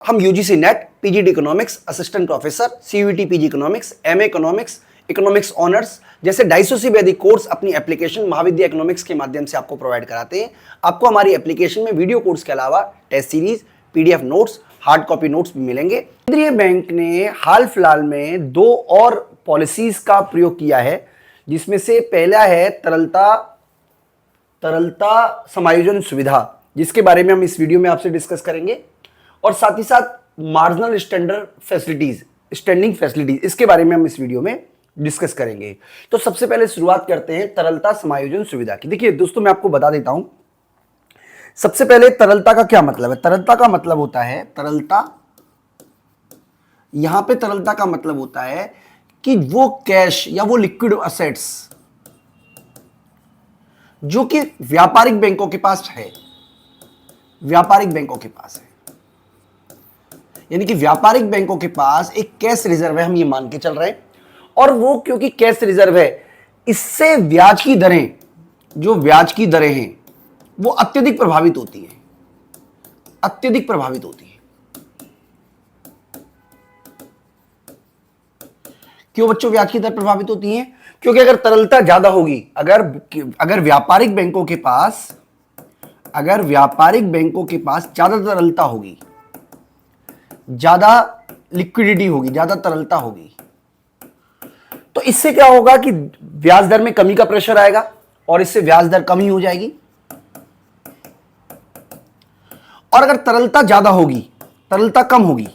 हम UGC net, PGD economics, assistant professor, CUET PG economics, MA economics, economics honours जैसे 250 से भी अधिक कोर्स अपनी एप्लीकेशन महाविद्या इकोनॉमिक्स के माध्यम से आपको प्रोवाइड कराते हैं। आपको हमारी एप्लीकेशन में वीडियो कोर्स के अलावा test series, PDF notes, hard copy notes भी मिलेंगे। केंद्रीय बैंक ने हाल फिलहाल में 2 और पॉलिसीज का प्रयोग किया है, जिसमें से पहला है तरलता समायोजन सुविधा, जिसके बारे में हम इस वीडियो में आपसे डिस्कस करेंगे, और साथ ही साथ मार्जिनल स्टैंडिंग फैसिलिटीज, इसके बारे में हम इस वीडियो में डिस्कस करेंगे। तो सबसे पहले शुरुआत करते हैं तरलता समायोजन सुविधा की। देखिए दोस्तों, मैं आपको बता देता हूं, सबसे पहले तरलता का क्या मतलब है। तरलता का मतलब होता है, यहां पे तरलता का मतलब होता है कि वो कैश या वो लिक्विड असेट्स जो कि व्यापारिक बैंकों के पास है, यानी कि व्यापारिक बैंकों के पास एक कैश रिजर्व है, हम ये मान के चल रहे हैं, और वो क्योंकि कैश रिजर्व है, इससे ब्याज की दरें हैं वो अत्यधिक प्रभावित होती हैं। क्यों बच्चों ब्याज की दर प्रभावित होती है? क्योंकि अगर तरलता ज्यादा होगी, अगर व्यापारिक बैंकों के पास ज्यादा तरलता होगी, ज्यादा लिक्विडिटी होगी, ज्यादा तरलता होगी, तो इससे क्या होगा कि ब्याज दर में कमी का प्रेशर आएगा और इससे ब्याज दर कम ही हो जाएगी। और अगर तरलता ज्यादा होगी, तरलता कम होगी,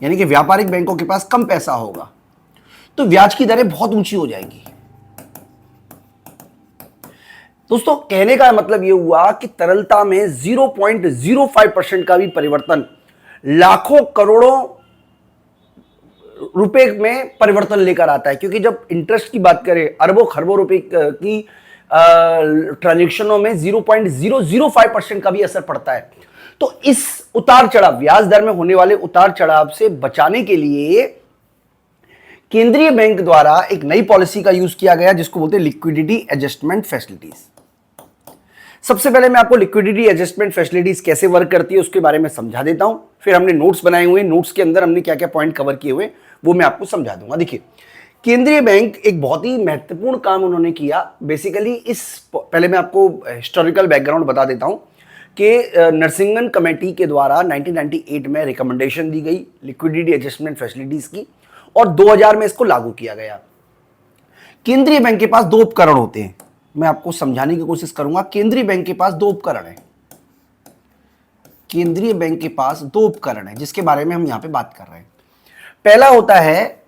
यानी कि व्यापारिक बैंकों के पास कम पैसा होगा, तो ब्याज की दरें बहुत ऊंची हो जाएंगी। दोस्तों, कहने का मतलब यह हुआ कि तरलता में 0.05% का भी परिवर्तन लाखों करोड़ों रुपए में परिवर्तन लेकर आता है। क्योंकि जब इंटरेस्ट की बात करें, अरबों खरबों रुपए की ट्रांजैक्शनों में 0.005% का भी असर पड़ता है। तो इस उतार चढ़ाव, ब्याज दर में होने वाले उतार चढ़ाव से बचाने के लिए केंद्रीय बैंक द्वारा एक नई पॉलिसी का यूज किया गया, जिसको बोलते हैं लिक्विडिटी एडजस्टमेंट फैसिलिटीज। सबसे पहले मैं आपको लिक्विडिटी एडजस्टमेंट फैसिलिटीज कैसे वर्क करती है उसके बारे में समझा देता हूं, फिर हमने नोट्स बनाए हुए, नोट्स के अंदर हमने क्या क्या पॉइंट कवर किए हुए वो मैं आपको समझा दूंगा। देखिए, केंद्रीय बैंक एक बहुत ही महत्वपूर्ण काम उन्होंने किया। बेसिकली पहले मैं आपको हिस्टोरिकल बैकग्राउंड बता देता हूं कि नरसिंगन कमेटी के द्वारा 1998 में रिकमेंडेशन दी गई लिक्विडिटी एडजस्टमेंट फैसिलिटीज की, और 2000 में इसको लागू किया गया। केंद्रीय बैंक के पास 2 उपकरण होते हैं, मैं आपको समझाने की कोशिश करूंगा। केंद्रीय बैंक के पास 2 उपकरण हैं, जिसके बारे में हम यहां पे बात कर रहे हैं। पहला होता है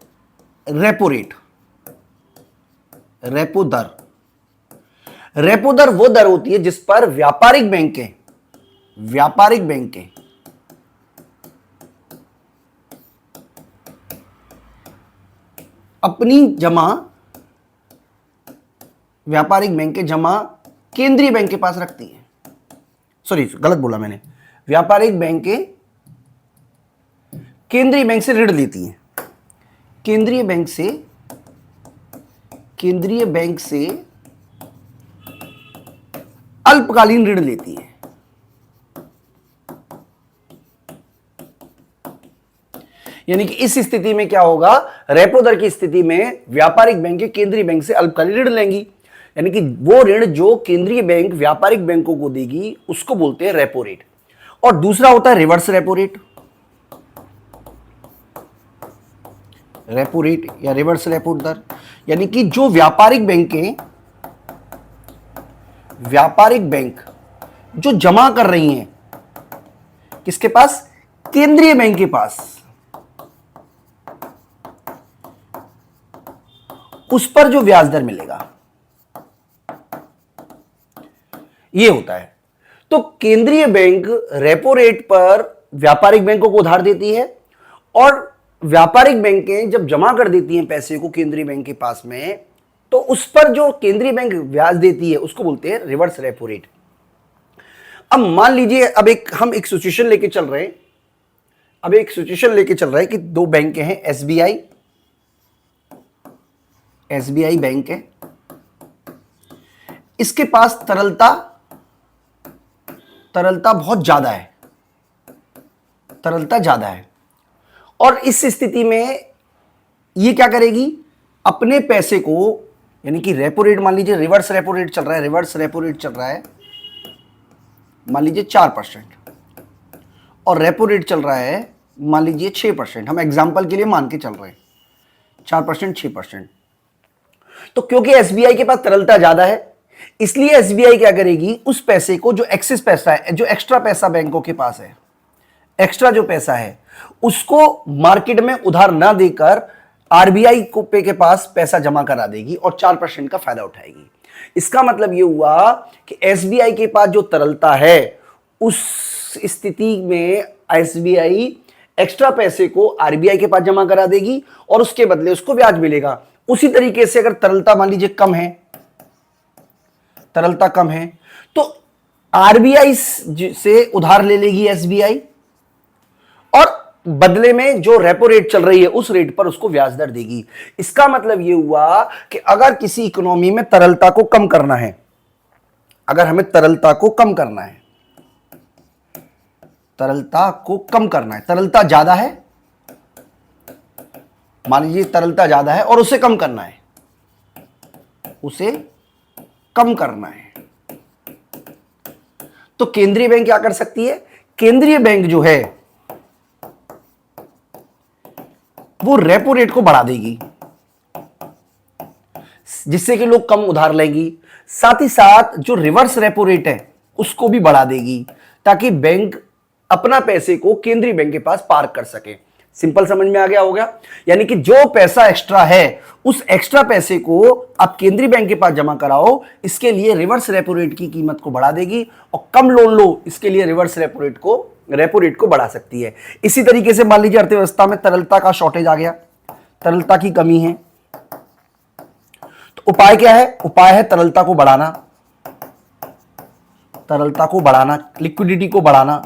रेपो रेट, रेपो दर। रेपो दर वो दर होती है जिस पर व्यापारिक बैंकें अपनी जमा केंद्रीय बैंक के पास रखती है। सॉरी, गलत बोला मैंने। व्यापारिक बैंकें केंद्रीय बैंक से ऋण लेती हैं, केंद्रीय बैंक से अल्पकालीन ऋण लेती है। यानी कि इस स्थिति में क्या होगा, रेपो दर की स्थिति में व्यापारिक बैंक केंद्रीय बैंक से अल्पकालीन ऋण लेंगी, यानी कि वो ऋण जो केंद्रीय बैंक व्यापारिक बैंकों को देगी उसको बोलते हैं रेपो रेट। और दूसरा होता है रिवर्स रेपो रेट, या रिवर्स रेपो दर, यानी कि जो व्यापारिक बैंक जो जमा कर रही हैं किसके पास, केंद्रीय बैंक के पास, उस पर जो ब्याज दर मिलेगा, यह होता है। तो केंद्रीय बैंक रेपो रेट पर व्यापारिक बैंकों को उधार देती है, और व्यापारिक बैंकें जब जमा कर देती हैं पैसे को केंद्रीय बैंक के पास में, तो उस पर जो केंद्रीय बैंक ब्याज देती है उसको बोलते हैं रिवर्स रेपो रेट। अब मान लीजिए, हम एक सिचुएशन लेके चल रहे हैं, कि 2 बैंक हैं, एसबीआई बैंक है, इसके पास तरलता बहुत ज्यादा है, तरलता ज्यादा है, और इस स्थिति में ये क्या करेगी, अपने पैसे को, यानी कि रेपो रेट मान लीजिए रिवर्स रेपो रेट चल रहा है, रिवर्स रेपो रेट चल रहा है मान लीजिए 4%, और रेपो रेट चल रहा है मान लीजिए 6%, हम एग्जांपल के लिए मान के चल रहे हैं 4% 6%। तो क्योंकि एसबीआई के पास तरलता ज्यादा है, इसलिए एसबीआई क्या करेगी, उस पैसे को, जो एक्सेस पैसा है, जो एक्स्ट्रा पैसा बैंकों के पास है, एक्स्ट्रा जो पैसा है, उसको मार्केट में उधार ना देकर आरबीआई को पे के पास पैसा जमा करा देगी और 4% का फायदा उठाएगी। इसका मतलब यह हुआ कि एसबीआई के पास जो तरलता है, उस स्थिति में एसबीआई एक्स्ट्रा पैसे को आरबीआई के पास जमा करा देगी और उसके बदले उसको ब्याज मिलेगा। उसी तरीके से अगर तरलता मान लीजिए कम है, तरलता कम है, तो आरबीआई से उधार ले लेगी एसबीआई, और बदले में जो रेपो रेट चल रही है उस रेट पर उसको ब्याज दर देगी। इसका मतलब यह हुआ कि अगर किसी इकोनॉमी में तरलता को कम करना है, अगर हमें तरलता को कम करना है, तरलता को कम करना है, तरलता ज्यादा है, मान लीजिए तरलता ज्यादा है और उसे कम करना है, उसे कम करना है, तो केंद्रीय बैंक क्या कर सकती है, केंद्रीय बैंक जो है वो रेपो रेट को बढ़ा देगी, जिससे कि लोग कम उधार लेंगी। साथ ही साथ जो रिवर्स रेपो रेट है उसको भी बढ़ा देगी, ताकि बैंक अपना पैसे को केंद्रीय बैंक के पास पार्क कर सके। सिंपल समझ में आ गया होगा। यानी कि जो पैसा एक्स्ट्रा है, उस एक्स्ट्रा पैसे को आप केंद्रीय बैंक के पास जमा कराओ, इसके लिए रिवर्स रेपो रेट की कीमत को बढ़ा देगी, और कम लोन लो, इसके लिए रिवर्स रेपो रेट को बढ़ा सकती है। इसी तरीके से मान लीजिए अर्थव्यवस्था में तरलता का शॉर्टेज आ गया, तरलता की कमी है, तो उपाय क्या है, उपाय है तरलता को बढ़ाना, तरलता को बढ़ाना, लिक्विडिटी को बढ़ाना।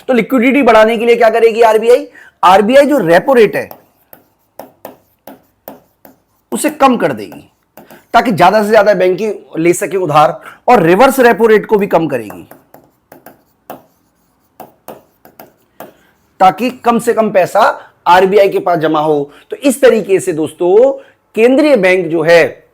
तो लिक्विडिटी बढ़ाने के लिए क्या करेगी आरबीआई, आरबीआई जो रेपो रेट है उसे कम कर देगी, ताकि ज्यादा से ज्यादा बैंकिंग ले सके उधार, और रिवर्स रेपो रेट को भी कम करेगी, ताकि कम से कम पैसा आरबीआई के पास जमा हो। तो इस तरीके से दोस्तों केंद्रीय बैंक जो है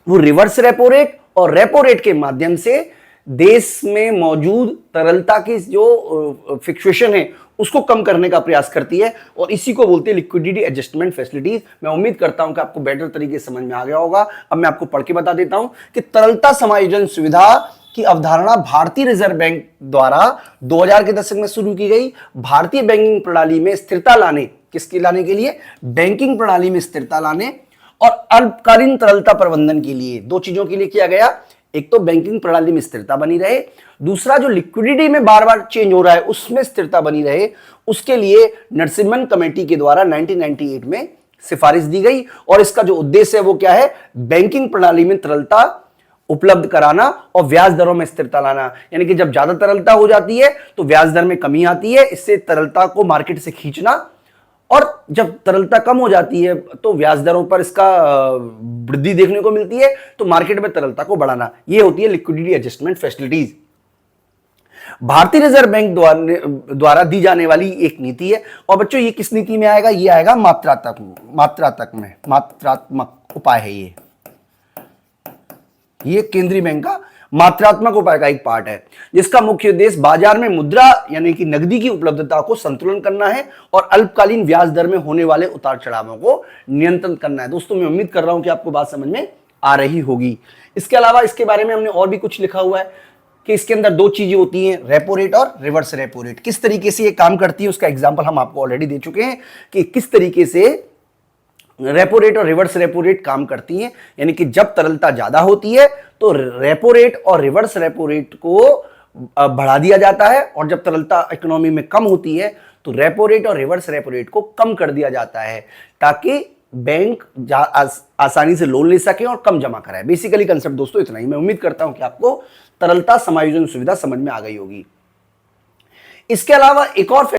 वो रिवर्स रेपो रेट और रेपो रेट के माध्यम से देश में मौजूद तरलता की जो फ्लक्चुएशन है उसको कम करने का प्रयास करती है, और इसी को बोलते हैं लिक्विडिटी एडजस्टमेंट फैसिलिटीज। मैं उम्मीद करता हूं कि आपको बेटर तरीके से समझ में आ गया होगा। अब मैं आपको पढ़ के बता देता हूं कि तरलता समायोजन सुविधा की अवधारणा भारतीय रिजर्व बैंक द्वारा 2000 के दशक में शुरू की गई। भारतीय बैंकिंग प्रणाली में स्थिरता लाने, किसके लाने के लिए, बैंकिंग प्रणाली में स्थिरता लाने और अल्पकालीन तरलता प्रबंधन के लिए, दो चीजों के लिए किया गया। एक तो बैंकिंग प्रणाली में स्थिरता बनी रहे, दूसरा जो लिक्विडिटी में बार बार चेंज हो रहा है उसमें स्थिरता बनी रहे, उसके लिए नरसिम्हन कमेटी के द्वारा 1998 में सिफारिश दी गई। और इसका जो उद्देश्य है वो क्या है, बैंकिंग प्रणाली में तरलता उपलब्ध कराना और ब्याज दरों में स्थिरता लाना। यानी कि जब ज्यादा तरलता हो जाती है तो ब्याज दर में कमी आती है, इससे तरलता को मार्केट से खींचना, और जब तरलता कम हो जाती है तो ब्याज दरों पर इसका वृद्धि देखने को मिलती है, तो मार्केट में तरलता को बढ़ाना। यह होती है लिक्विडिटी एडजस्टमेंट फैसिलिटीज। भारतीय रिजर्व बैंक द्वारा दी जाने वाली एक नीति है। और बच्चों ये किस नीति में आएगा, ये आएगा मात्रात्मक उपाय है। ये केंद्रीय बैंक का मात्रात्मक उपाय का एक पार्ट है, जिसका मुख्य उद्देश्य बाजार में मुद्रा यानी कि नकदी की उपलब्धता को संतुलन करना है और अल्पकालीन ब्याज दर में होने वाले उतार चढ़ावों को नियंत्रण करना है। दोस्तों मैं उम्मीद कर रहा हूं कि आपको बात समझ में आ रही होगी। इसके अलावा इसके बारे में हमने और भी कुछ लिखा हुआ है कि इसके अंदर दो चीजें होती हैं, रेपो रेट और रिवर्स रेपो रेट। किस तरीके से ये काम करती है उसका एग्जाम्पल हम आपको ऑलरेडी दे चुके हैं कि किस तरीके से रेपो रेट और रिवर्स रेपो रेट काम करती हैं। यानी कि जब तरलता ज्यादा होती है तो रेपो रेट और रिवर्स रेपो रेट को बढ़ा दिया जाता है, और जब तरलता इकोनॉमी में कम होती है तो रेपो रेट और रिवर्स रेपो रेट को कम कर दिया जाता है, ताकि बैंक आसानी से लोन ले सके और कम जमा कराए। बेसिकली कंसेप्ट दोस्तों इतना ही। मैं उम्मीद करता हूं कि आपको तरलता समायोजन सुविधा समझ में आ गई होगी। इसके अलावा एक और